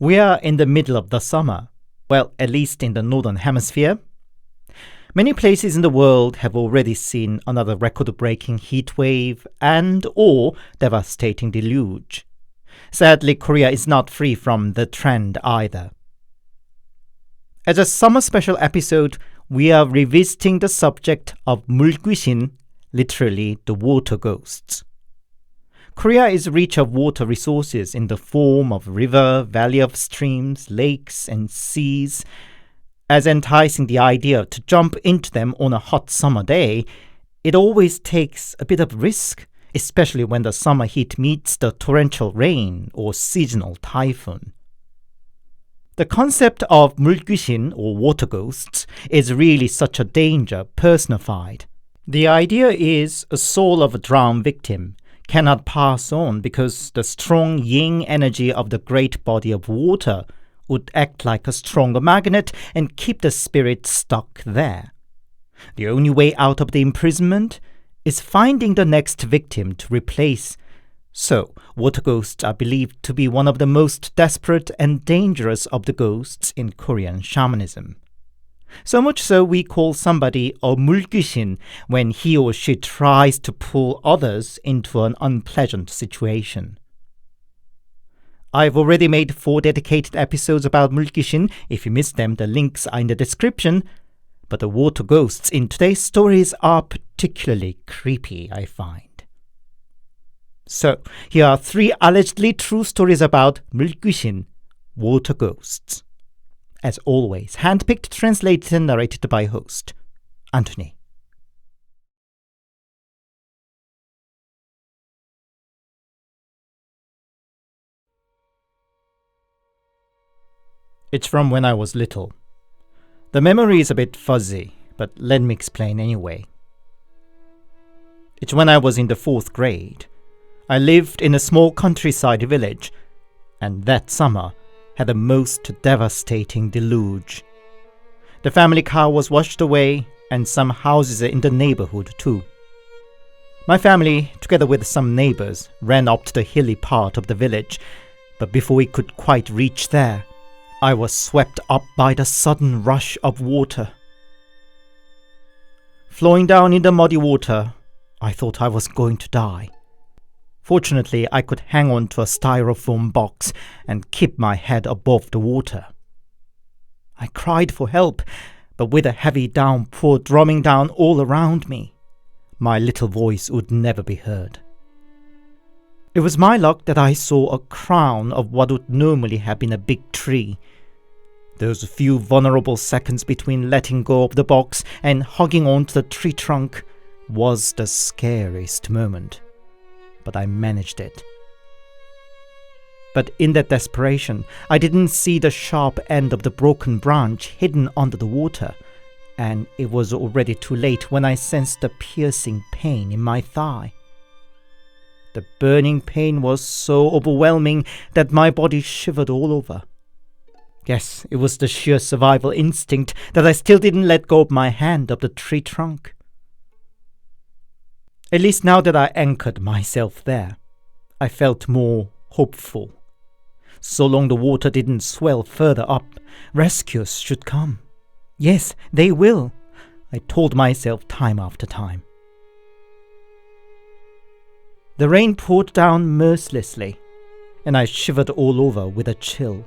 We are in the middle of the summer, well, at least in the northern hemisphere. Many places in the world have already seen another record-breaking heat wave and/or devastating deluge. Sadly, Korea is not free from the trend either. As a summer special episode, we are revisiting the subject of 물귀신, literally the water ghosts. Korea is rich of water resources in the form of river, valley of streams, lakes, and seas. As enticing the idea to jump into them on a hot summer day, it always takes a bit of risk, especially when the summer heat meets the torrential rain or seasonal typhoon. The concept of 물귀신 or water ghosts is really such a danger personified. The idea is a soul of a drowned victim cannot pass on because the strong yin energy of the great body of water would act like a stronger magnet and keep the spirit stuck there. The only way out of the imprisonment is finding the next victim to replace. So, water ghosts are believed to be one of the most desperate and dangerous of the ghosts in Korean shamanism. So much so we call somebody a 물귀신 when he or she tries to pull others into an unpleasant situation. I've already made 4 dedicated episodes about 물귀신. If you missed them, the links are in the description. But the water ghosts in today's stories are particularly creepy, I find. So, here are 3 allegedly true stories about 물귀신, water ghosts. As always, handpicked, translated, and narrated by host, Anthony. It's from when I was little. The memory is a bit fuzzy, but let me explain anyway. It's when I was in the 4th grade. I lived in a small countryside village, and that summer had a most devastating deluge. The family car was washed away, and some houses in the neighborhood too. My family, together with some neighbors, ran up to the hilly part of the village, but before we could quite reach there, I was swept up by the sudden rush of water. Flowing down in the muddy water, I thought I was going to die. Fortunately, I could hang on to a styrofoam box and keep my head above the water. I cried for help, but with a heavy downpour drumming down all around me, my little voice would never be heard. It was my luck that I saw a crown of what would normally have been a big tree. Those few vulnerable seconds between letting go of the box and hugging onto the tree trunk was the scariest moment. But I managed it. But in that desperation, I didn't see the sharp end of the broken branch hidden under the water, and it was already too late when I sensed the piercing pain in my thigh. The burning pain was so overwhelming that my body shivered all over. Yes, it was the sheer survival instinct that I still didn't let go of my hand of the tree trunk. At least now that I anchored myself there, I felt more hopeful. So long the water didn't swell further up, rescuers should come. Yes, they will, I told myself time after time. The rain poured down mercilessly, and I shivered all over with a chill.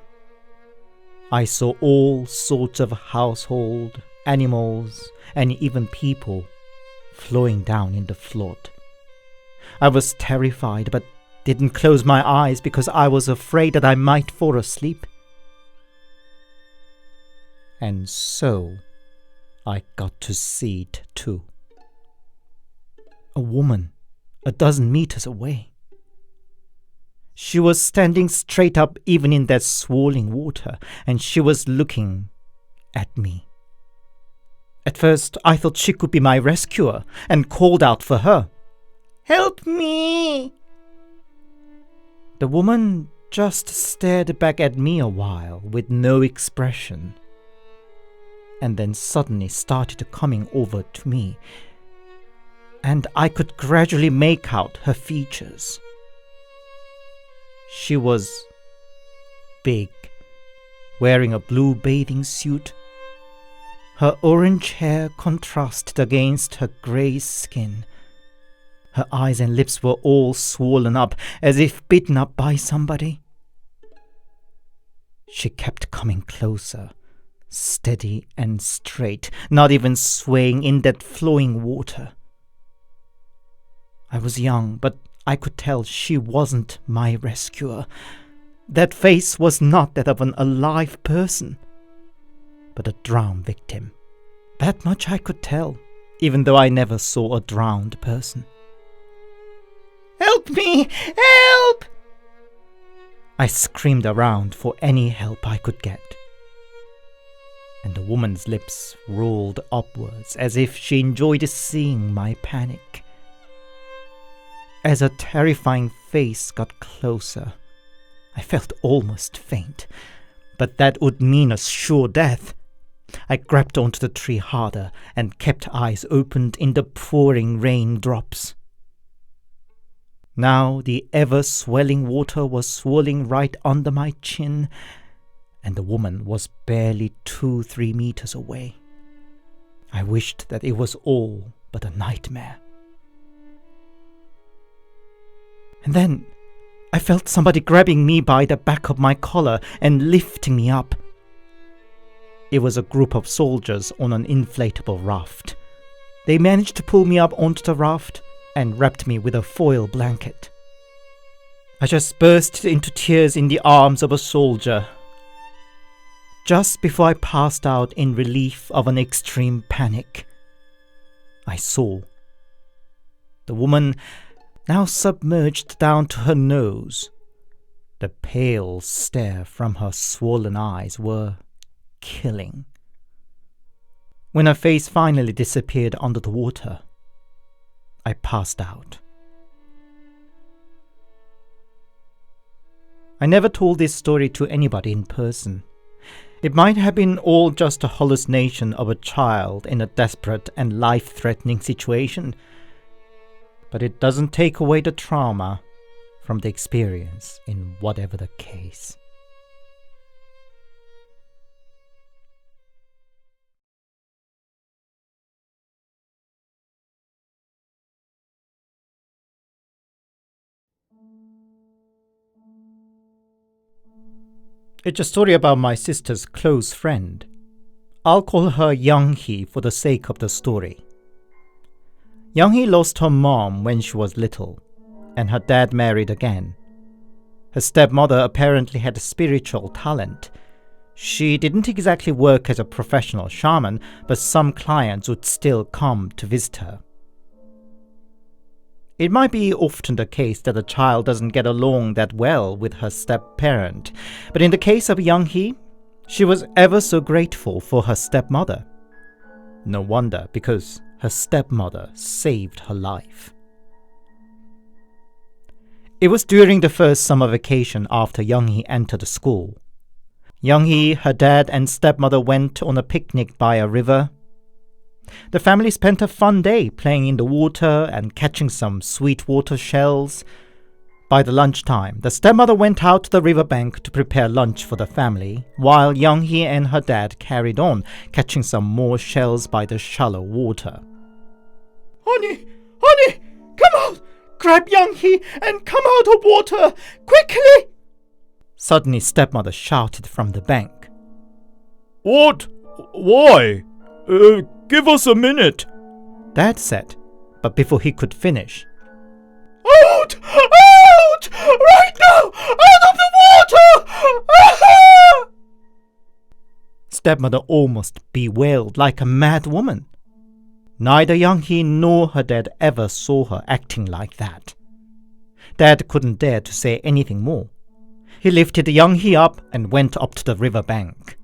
I saw all sorts of household, animals, and even people flowing down in the flood. I was terrified, but didn't close my eyes because I was afraid that I might fall asleep. And so I got to see it too. A woman, 12 meters away. She was standing straight up even in that swirling water, and she was looking at me. At first, I thought she could be my rescuer and called out for her. "Help me!" The woman just stared back at me a while with no expression, and then suddenly started coming over to me, and I could gradually make out her features. She was big wearing a blue bathing suit. Her orange hair contrasted against her grey skin. Her eyes and lips were all swollen up, as if bitten up by somebody. She kept coming closer, steady and straight, not even swaying in that flowing water. I was young, but I could tell she wasn't my rescuer. That face was not that of an alive person, but a drowned victim. That much I could tell, even though I never saw a drowned person. "Help me! Help!" I screamed around for any help I could get. And the woman's lips rolled upwards as if she enjoyed seeing my panic. As her terrifying face got closer, I felt almost faint, but that would mean a sure death. I grabbed onto the tree harder and kept eyes opened in the pouring raindrops. Now the ever-swelling water was swirling right under my chin, and the woman was barely 2-3 meters away. I wished that it was all but a nightmare. And then I felt somebody grabbing me by the back of my collar and lifting me up. It was a group of soldiers on an inflatable raft. They managed to pull me up onto the raft and wrapped me with a foil blanket. I just burst into tears in the arms of a soldier. Just before I passed out in relief of an extreme panic, I saw the woman, now submerged down to her nose. The pale stare from her swollen eyes were killing. When her face finally disappeared under the water, I passed out. I never told this story to anybody in person. It might have been all just a hallucination of a child in a desperate and life-threatening situation, but it doesn't take away the trauma from the experience in whatever the case. It's a story about my sister's close friend. I'll call her Young-hee for the sake of the story. Young-hee lost her mom when she was little, and her dad married again. Her stepmother apparently had spiritual talent. She didn't exactly work as a professional shaman, but some clients would still come to visit her. It might be often the case that a child doesn't get along that well with her step-parent, but in the case of Young-hee, she was ever so grateful for her stepmother. No wonder, because her stepmother saved her life. It was during the first summer vacation after Young-hee entered school. Young-hee, her dad, and stepmother went on a picnic by a river. The family spent a fun day playing in the water and catching some sweetwater shells. By the lunchtime, the stepmother went out to the riverbank to prepare lunch for the family, while Young-hee and her dad carried on, catching some more shells by the shallow water. Honey, come out! Grab Young-hee and come out of water, quickly! Suddenly, stepmother shouted from the bank. What? Why? Give us a minute, Dad said, but before he could finish, Out! Out! Right now! Out of the water! Stepmother almost bewailed like a mad woman. Neither Young-hee nor her dad ever saw her acting like that. Dad couldn't dare to say anything more. He lifted Young-hee up and went up to the river bank.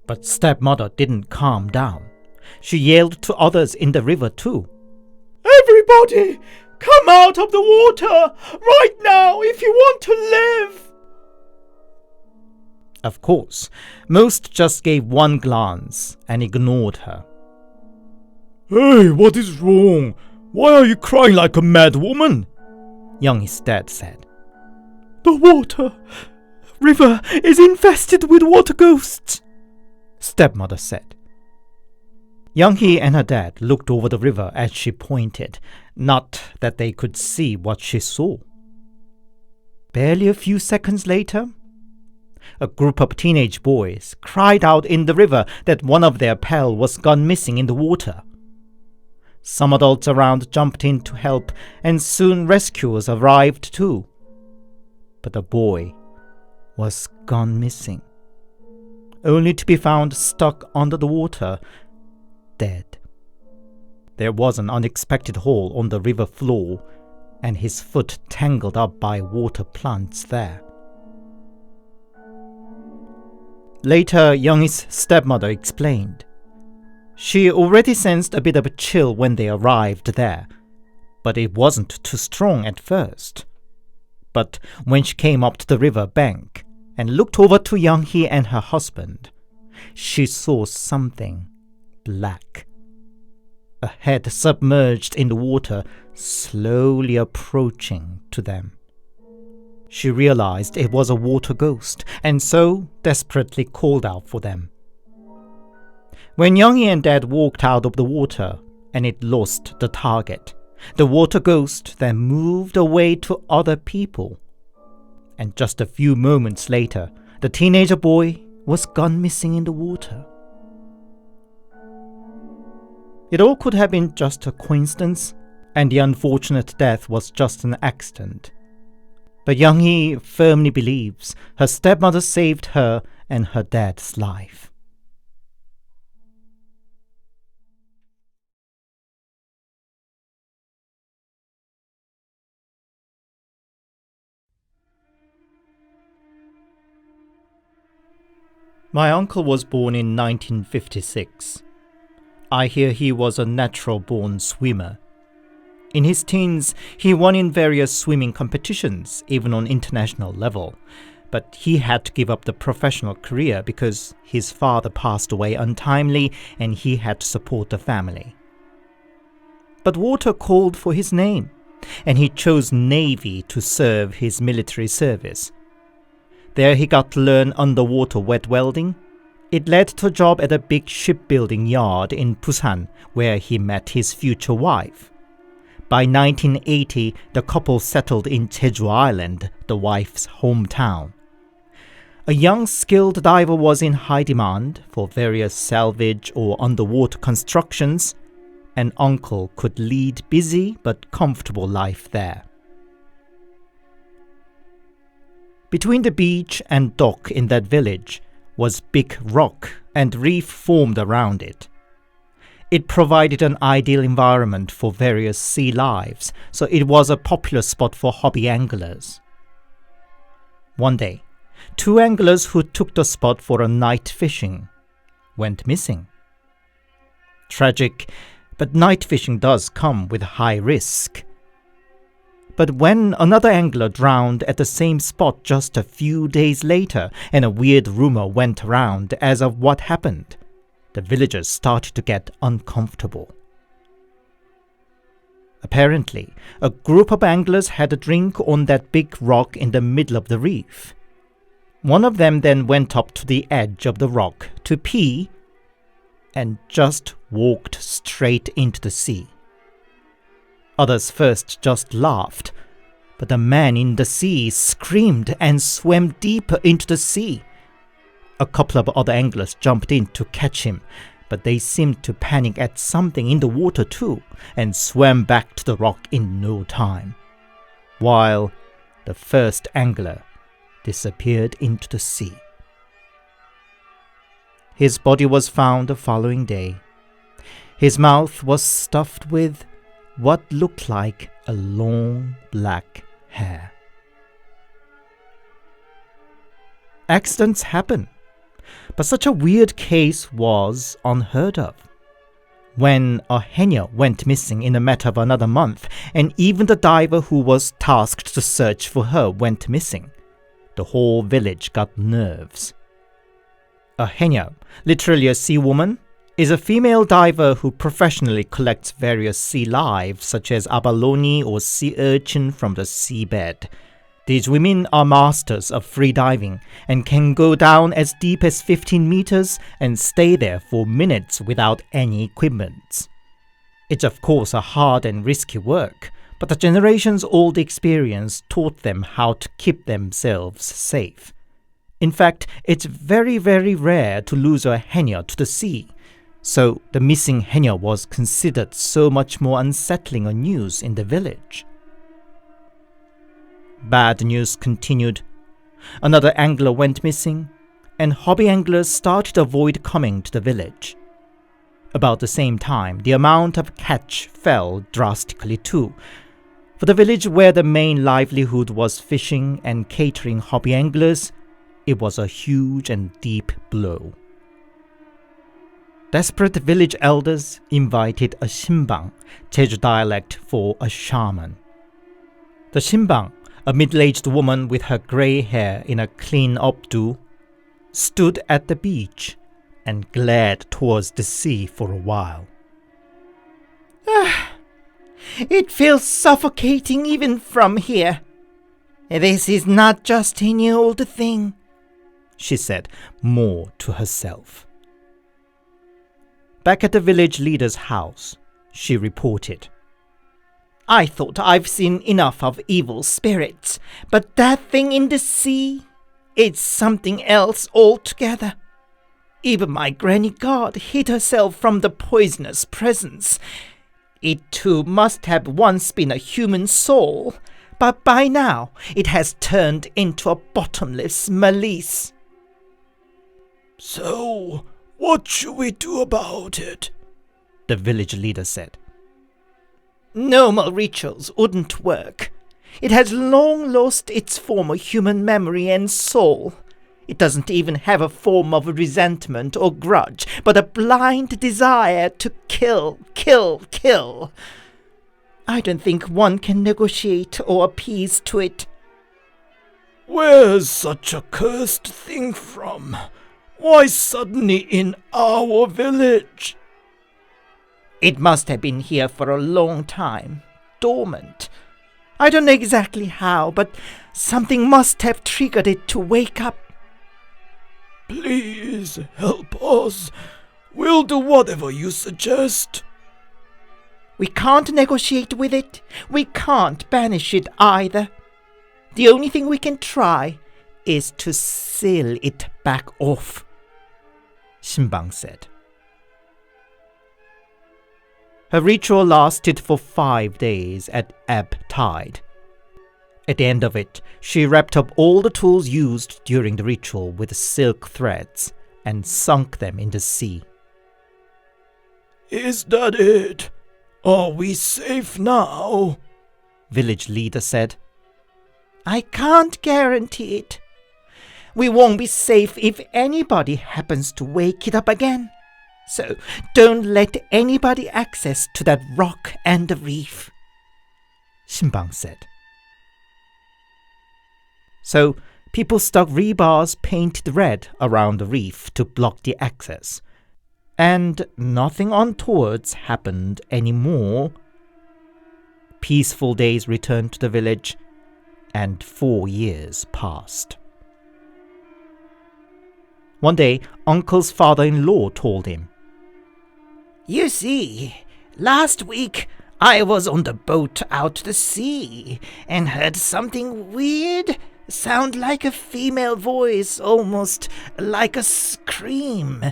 But stepmother didn't calm down. She yelled to others in the river too. Everybody, come out of the water right now if you want to live! Of course, most just gave one glance and ignored her. Hey, what is wrong? Why are you crying like a mad woman? Young-hee's dad said. The water river is infested with water ghosts," stepmother said. Young-hee and her dad looked over the river as she pointed, not that they could see what she saw. Barely a few seconds later, a group of teenage boys cried out in the river that one of their pals was gone missing in the water. Some adults around jumped in to help, and soon rescuers arrived too. But the boy was gone missing, only to be found stuck under the water, dead. There was an unexpected hole on the river floor, and his foot tangled up by water plants there. Later, Young-hee's stepmother explained. She already sensed a bit of a chill when they arrived there, but it wasn't too strong at first. But when she came up to the river bank and looked over to Young-hee and her husband, she saw something black. A head submerged in the water, slowly approaching to them. She realized it was a water ghost, and so desperately called out for them. When Young-hee and Dad walked out of the water and it lost the target, the water ghost then moved away to other people. And just a few moments later, the teenager boy was gone missing in the water. It all could have been just a coincidence, and the unfortunate death was just an accident. But Young-hee firmly believes her stepmother saved her and her dad's life. My uncle was born in 1956. I hear he was a natural-born swimmer. In his teens, he won in various swimming competitions, even on international level. But he had to give up the professional career because his father passed away untimely and he had to support the family. But water called for his name, and he chose Navy to serve his military service. There he got to learn underwater wet welding. It led to a job at a big shipbuilding yard in Busan, where he met his future wife. By 1980, the couple settled in Jeju Island, the wife's hometown. A young skilled diver was in high demand for various salvage or underwater constructions, and uncle could lead busy but comfortable life there. Between the beach and dock in that village was big rock and reef formed around it. It provided an ideal environment for various sea lives, so it was a popular spot for hobby anglers. One day, 2 anglers who took the spot for a night fishing went missing. Tragic, but night fishing does come with high risk. But when another angler drowned at the same spot just a few days later, and a weird rumor went around as of what happened, the villagers started to get uncomfortable. Apparently, a group of anglers had a drink on that big rock in the middle of the reef. One of them then went up to the edge of the rock to pee and just walked straight into the sea. Others first just laughed, but the man in the sea screamed and swam deeper into the sea. A couple of other anglers jumped in to catch him, but they seemed to panic at something in the water too and swam back to the rock in no time, while the first angler disappeared into the sea. His body was found the following day. His mouth was stuffed with what looked like a long black hair. Accidents happen, but such a weird case was unheard of. When a haenyeo went missing in a matter of another month, and even the diver who was tasked to search for her went missing, the whole village got nerves. A haenyeo, literally a sea woman, is a female diver who professionally collects various sea life such as abalone or sea urchin from the seabed. These women are masters of free diving and can go down as deep as 15 meters and stay there for minutes without any equipment. It's of course a hard and risky work, but the generations-old experience taught them how to keep themselves safe. In fact, it's very, very rare to lose a haenyeo to the sea, so the missing haenyeo was considered so much more unsettling a news in the village. Bad news continued. Another angler went missing, and hobby anglers started to avoid coming to the village. About the same time, the amount of catch fell drastically too. For the village where the main livelihood was fishing and catering hobby anglers, it was a huge and deep blow. Desperate village elders invited a shimbang, Jeju dialect for a shaman. The shimbang, a middle-aged woman with her grey hair in a clean updo, stood at the beach and glared towards the sea for a while. It feels suffocating even from here. This is not just any old thing, she said, more to herself. Back at the village leader's house, she reported, I thought I've seen enough of evil spirits, but that thing in the sea, it's something else altogether. Even my granny god hid herself from the poisonous presence. It too must have once been a human soul, but by now it has turned into a bottomless malicious. So, what should we do about it? The village leader said. Normal rituals wouldn't work. It has long lost its former human memory and soul. It doesn't even have a form of resentment or grudge, but a blind desire to kill. I don't think one can negotiate or appease to it. Where's such a cursed thing from? Why suddenly in our village? It must have been here for a long time, dormant. I don't know exactly how, but something must have triggered it to wake up. Please help us. We'll do whatever you suggest. We can't negotiate with it. We can't banish it either. The only thing we can try is to seal it back off, Shimbang said. Her ritual lasted for 5 days at ebb tide. At the end of it, she wrapped up all the tools used during the ritual with silk threads and sunk them in the sea. Is that it? Are we safe now? Village leader said. I can't guarantee it. We won't be safe if anybody happens to wake it up again. So don't let anybody access to that rock and the reef, Shimbang said. So people stuck rebars painted red around the reef to block the access, and nothing untoward happened anymore. Peaceful days returned to the village, and 4 years passed. One day, Uncle's father-in-law told him, You see, last week I was on the boat out to the sea and heard something weird sound like a female voice, almost like a scream.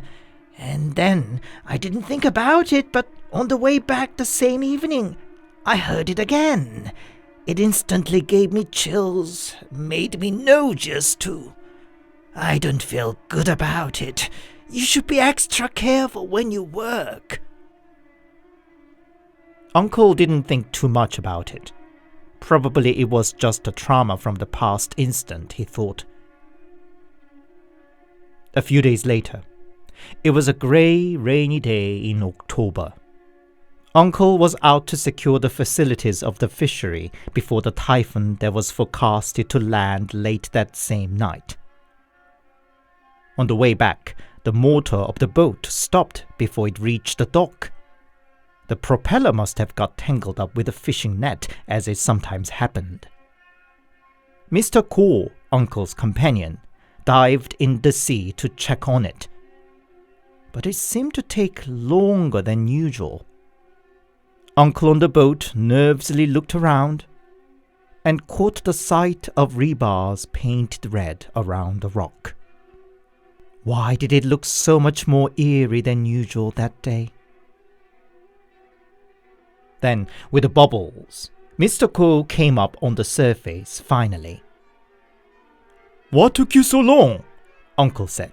And then I didn't think about it, but on the way back the same evening, I heard it again. It instantly gave me chills, made me nauseous too. I don't feel good about it. You should be extra careful when you work. Uncle didn't think too much about it. Probably it was just a trauma from the past instant, he thought. A few days later, it was a grey, rainy day in October. Uncle was out to secure the facilities of the fishery before the typhoon that was forecasted to land late that same night. On the way back, the motor of the boat stopped before it reached the dock. The propeller must have got tangled up with a fishing net, as it sometimes happened. Mr. Ko, Uncle's companion, dived in the sea to check on it. But it seemed to take longer than usual. Uncle on the boat nervously looked around and caught the sight of rebars painted red around the rock. Why did it look so much more eerie than usual that day? Then, with the bubbles, Mr. Ko came up on the surface finally. What took you so long? Uncle said.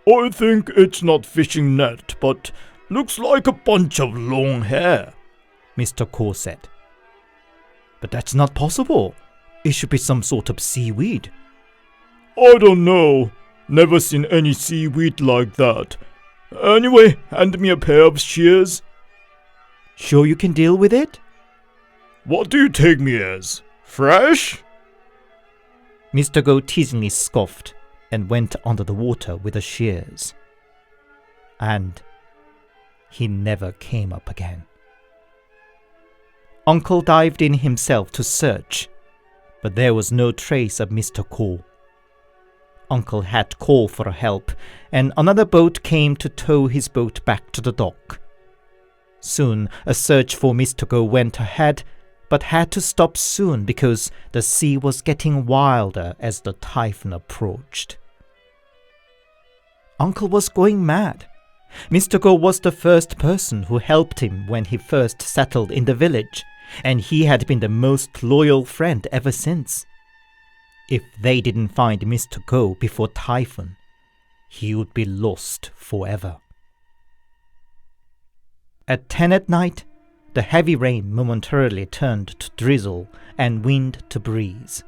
I think it's not fishing net, but looks like a bunch of long hair, Mr. Ko said. But that's not possible. It should be some sort of seaweed. I don't know. Never seen any seaweed like that. Anyway, hand me a pair of shears. Sure you can deal with it? What do you take me as? Fresh? Mr. Go teasingly scoffed and went under the water with the shears. And he never came up again. Uncle dived in himself to search, but there was no trace of Mr. Ko. Uncle had to call for help, and another boat came to tow his boat back to the dock. Soon a search for Mr. Go went ahead, but had to stop soon because the sea was getting wilder as the typhoon approached. Uncle was going mad. Mr. Go was the first person who helped him when he first settled in the village, and he had been the most loyal friend ever since. If they didn't find Mr. Go before typhoon, he would be lost forever. At 10 at night, the heavy rain momentarily turned to drizzle and wind to breeze.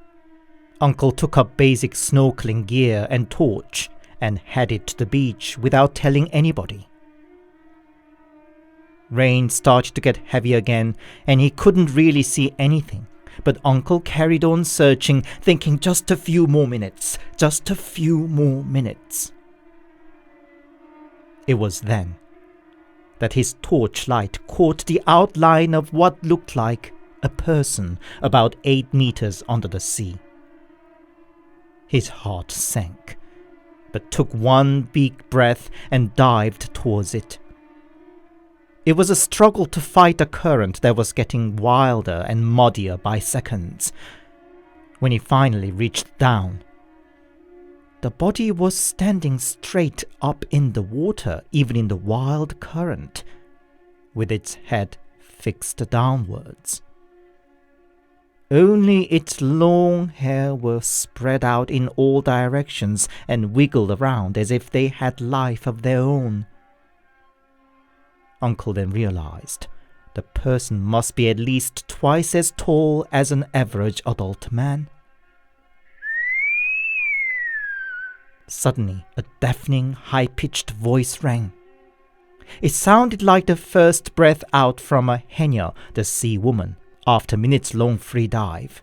Uncle took up basic snorkeling gear and torch and headed to the beach without telling anybody. Rain started to get heavy again, and he couldn't really see anything. But Uncle carried on searching, thinking just a few more minutes. It was then that his torchlight caught the outline of what looked like a person about 8 meters under the sea. His heart sank, but took one big breath and dived towards it. It was a struggle to fight a current that was getting wilder and muddier by seconds. When he finally reached down, the body was standing straight up in the water, even in the wild current, with its head fixed downwards. Only its long hair were spread out in all directions and wiggled around as if they had life of their own. Uncle then realized the person must be at least twice as tall as an average adult man. Suddenly, a deafening, high-pitched voice rang. It sounded like the first breath out from a Henya, the sea woman, after minutes-long free dive.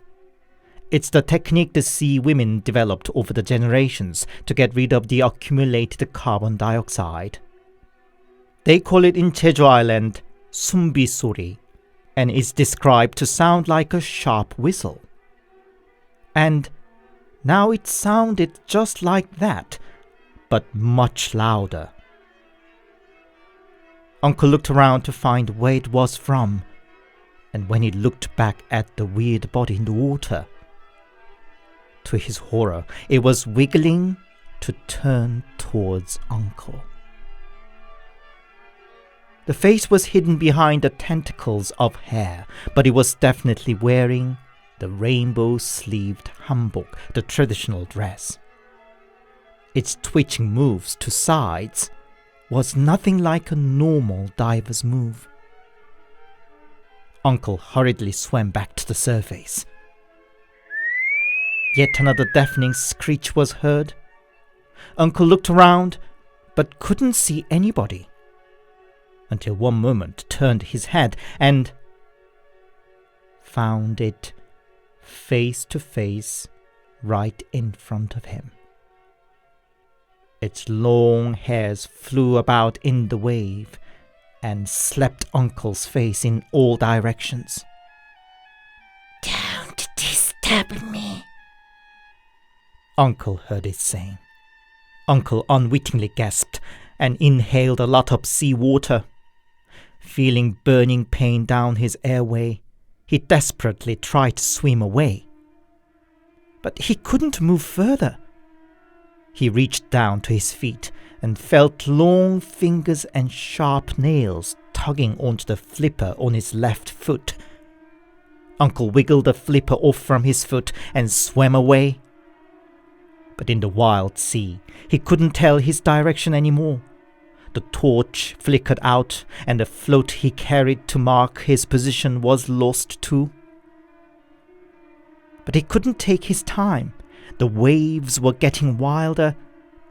It's the technique the sea women developed over the generations to get rid of the accumulated carbon dioxide. They call it in Jeju Island "sumbi-sori" and is described to sound like a sharp whistle. And now it sounded just like that, but much louder. Uncle looked around to find where it was from, and when he looked back at the weird body in the water, to his horror, it was wiggling to turn towards Uncle. The face was hidden behind the tentacles of hair, but it was definitely wearing the rainbow-sleeved hanbok, the traditional dress. Its twitching moves to sides was nothing like a normal diver's move. Uncle hurriedly swam back to the surface. Yet another deafening screech was heard. Uncle looked around, but couldn't see anybody, until one moment turned his head and found it face to face right in front of him. Its long hairs flew about in the wave and slapped Uncle's face in all directions. Don't disturb Stab me. Uncle heard it saying. Uncle unwittingly gasped and inhaled a lot of seawater. Feeling burning pain down his airway, he desperately tried to swim away. But he couldn't move further. He reached down to his feet and felt long fingers and sharp nails tugging onto the flipper on his left foot. Uncle wiggled the flipper off from his foot and swam away. But in the wild sea, he couldn't tell his direction anymore. The torch flickered out, and the float he carried to mark his position was lost too. But he couldn't take his time. The waves were getting wilder,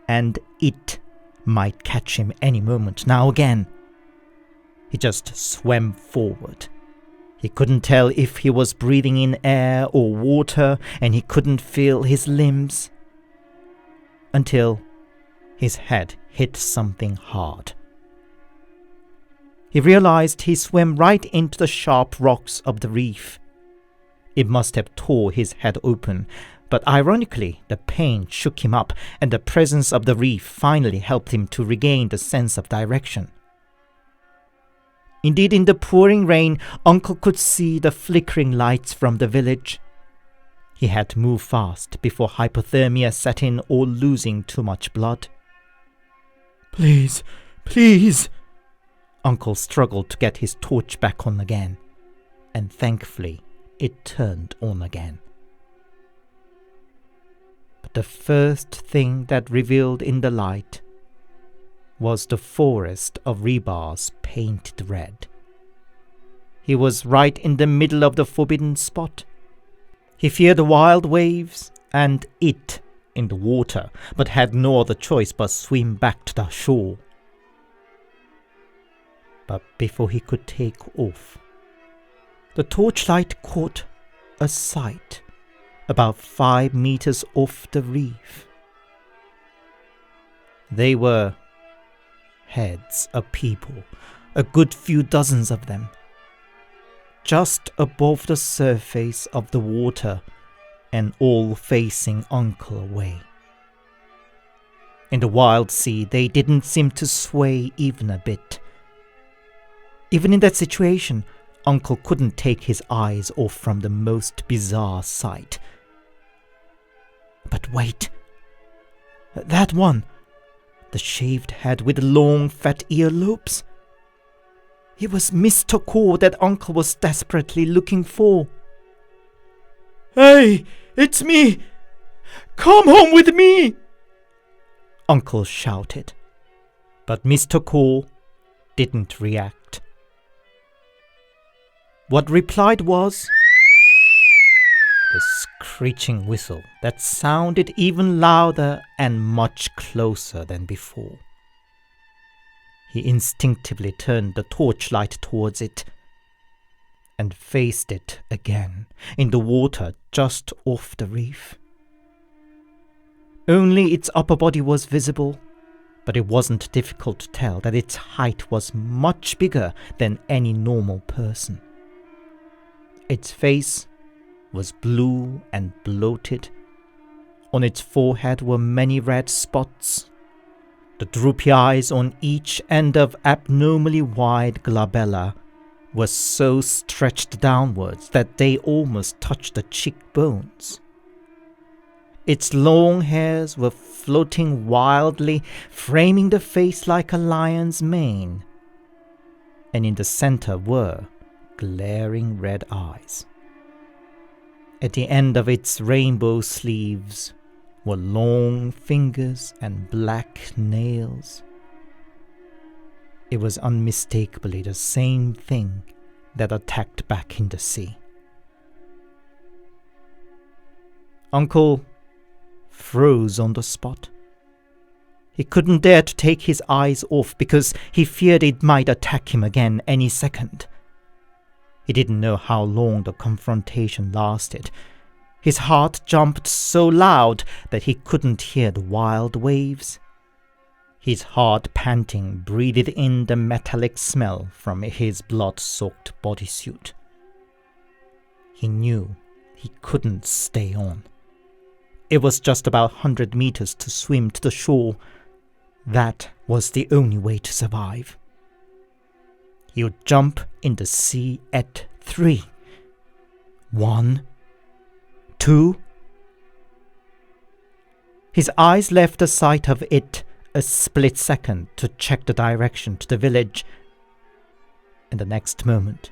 and it might catch him any moment now again. He just swam forward. He couldn't tell if he was breathing in air or water, and he couldn't feel his limbs. Until his head hit something hard. He realized he swam right into the sharp rocks of the reef. It must have tore his head open, but ironically, the pain shook him up, and the presence of the reef finally helped him to regain the sense of direction. Indeed, in the pouring rain, Uncle could see the flickering lights from the village. He had to move fast before hypothermia set in or losing too much blood. Please, please. Uncle struggled to get his torch back on again, and thankfully it turned on again. But the first thing that revealed in the light was the forest of rebars painted red. He was right in the middle of the forbidden spot. He feared the wild waves and it in the water, but had no other choice but swim back to the shore. But before he could take off, the torchlight caught a sight about 5 meters off the reef. They were heads of people, a good few dozens of them, just above the surface of the water, and all facing Uncle away. In the wild sea, they didn't seem to sway even a bit. Even in that situation, Uncle couldn't take his eyes off from the most bizarre sight. But wait! That one! The shaved head with long fat earlobes! It was Mr. Core that Uncle was desperately looking for. Hey, it's me! Come home with me! Uncle shouted. But Mr. Core didn't react. What replied was the screeching whistle that sounded even louder and much closer than before. He instinctively turned the torchlight towards it and faced it again in the water just off the reef. Only its upper body was visible, but it wasn't difficult to tell that its height was much bigger than any normal person. Its face was blue and bloated. On its forehead were many red spots. The droopy eyes on each end of abnormally wide glabella were so stretched downwards that they almost touched the cheekbones. Its long hairs were floating wildly, framing the face like a lion's mane. And in the center were glaring red eyes. At the end of its rainbow sleeves were long fingers and black nails. It was unmistakably the same thing that attacked back in the sea. Uncle froze on the spot. He couldn't dare to take his eyes off because he feared it might attack him again any second. He didn't know how long the confrontation lasted. His heart jumped so loud that he couldn't hear the wild waves. His hard panting breathed in the metallic smell from his blood-soaked bodysuit. He knew he couldn't stay on. It was just about 100 meters to swim to the shore. That was the only way to survive. He would jump in the sea at 3. 1, 2. His eyes left the sight of it a split second to check the direction to the village, and the next moment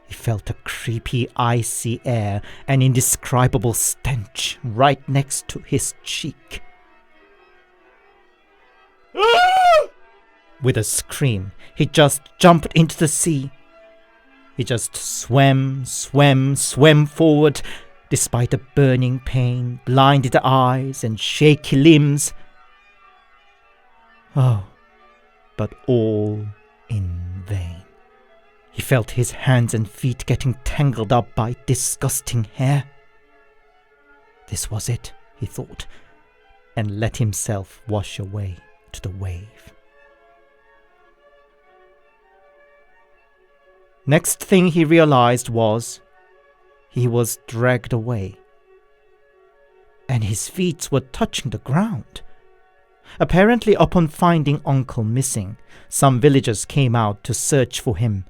he felt a creepy, icy air, an indescribable stench right next to his cheek. With a scream, he just jumped into the sea. He just swam forward, despite the burning pain, blinded eyes, and shaky limbs. Oh, but all in vain. He felt his hands and feet getting tangled up by disgusting hair. This was it, he thought, and let himself wash away to the wave. Next thing he realized was he was dragged away, and his feet were touching the ground. Apparently, upon finding Uncle missing, some villagers came out to search for him,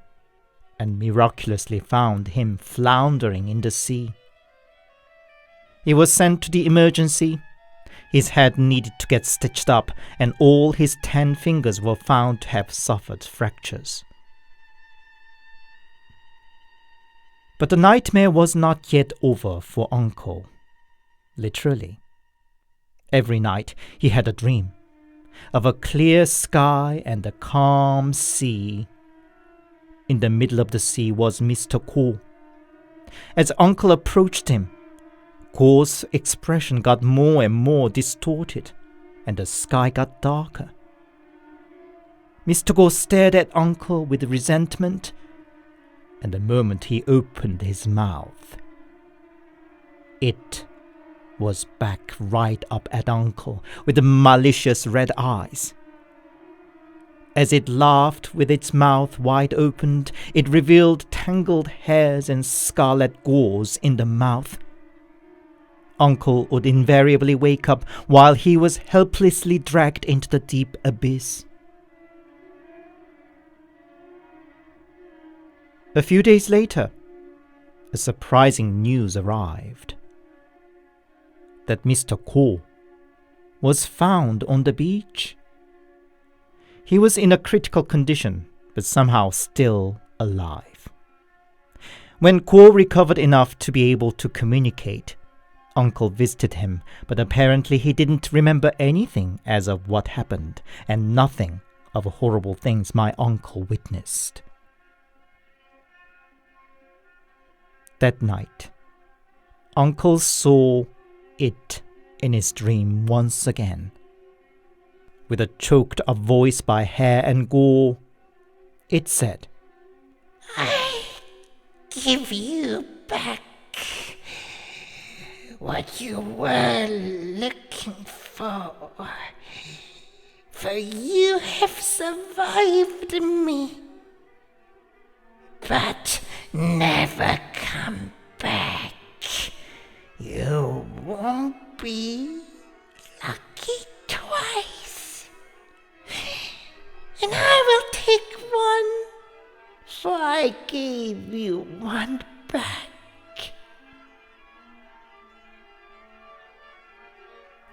and miraculously found him floundering in the sea. He was sent to the emergency. His head needed to get stitched up, and all his 10 fingers were found to have suffered fractures. But the nightmare was not yet over for Uncle. Literally. Every night he had a dream of a clear sky and a calm sea. In the middle of the sea was Mr. Ko. As Uncle approached him, Ko's expression got more and more distorted, and the sky got darker. Mr. Ko stared at Uncle with resentment, and the moment he opened his mouth, it was back right up at Uncle with the malicious red eyes. As it laughed with its mouth wide opened, it revealed tangled hairs and scarlet gauze in the mouth. Uncle would invariably wake up while he was helplessly dragged into the deep abyss. A few days later, a surprising news arrived. That Mr. Ko was found on the beach. He was in a critical condition, but somehow still alive. When Ko recovered enough to be able to communicate, Uncle visited him, but apparently he didn't remember anything as of what happened, and nothing of horrible things my uncle witnessed. That night, Uncle saw it in his dream once again. With a choked up voice by hair and gore, it said, I give you back what you were looking for you have survived me, but never come back. You won't be lucky twice. And I will take one, for I gave you one back.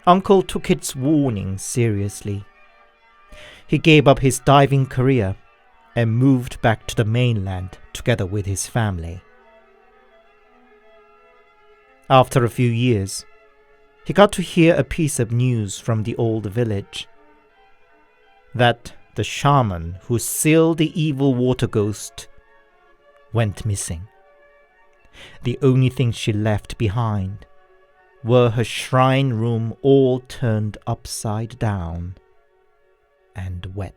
Uncle took its warning seriously. He gave up his diving career and moved back to the mainland together with his family. After a few years, he got to hear a piece of news from the old village. That the shaman who sealed the evil water ghost went missing. The only thing she left behind were her shrine room all turned upside down and wet.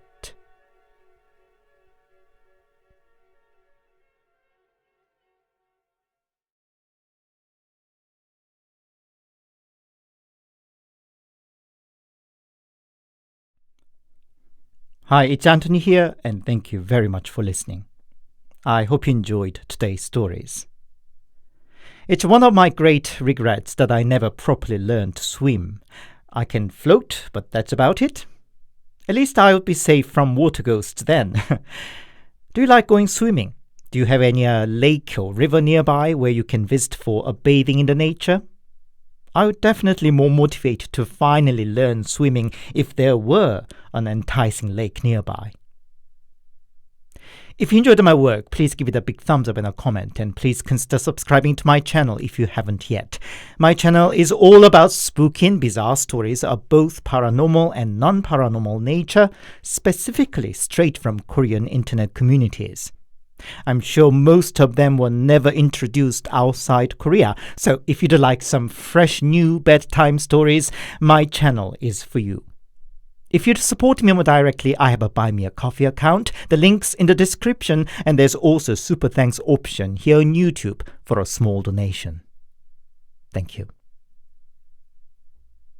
Hi, it's Anthony here, and thank you very much for listening. I hope you enjoyed today's stories. It's one of my great regrets that I never properly learned to swim. I can float, but that's about it. At least I would be safe from water ghosts then. Do you like going swimming? Do you have any lake or river nearby where you can visit for a bathing in the nature? I would definitely more motivated to finally learn swimming if there were an enticing lake nearby. If you enjoyed my work, please give it a big thumbs up and a comment, and please consider subscribing to my channel if you haven't yet. My channel is all about spooky and bizarre stories of both paranormal and non-paranormal nature, specifically straight from Korean internet communities. I'm sure most of them were never introduced outside Korea, so if you'd like some fresh new bedtime stories, my channel is for you. If you'd support me more directly, I have a Buy Me a Coffee account. The link's in the description, and there's also a super thanks option here on YouTube for a small donation. Thank you.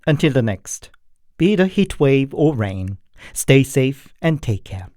Until the next, be it a heat wave or rain, stay safe and take care.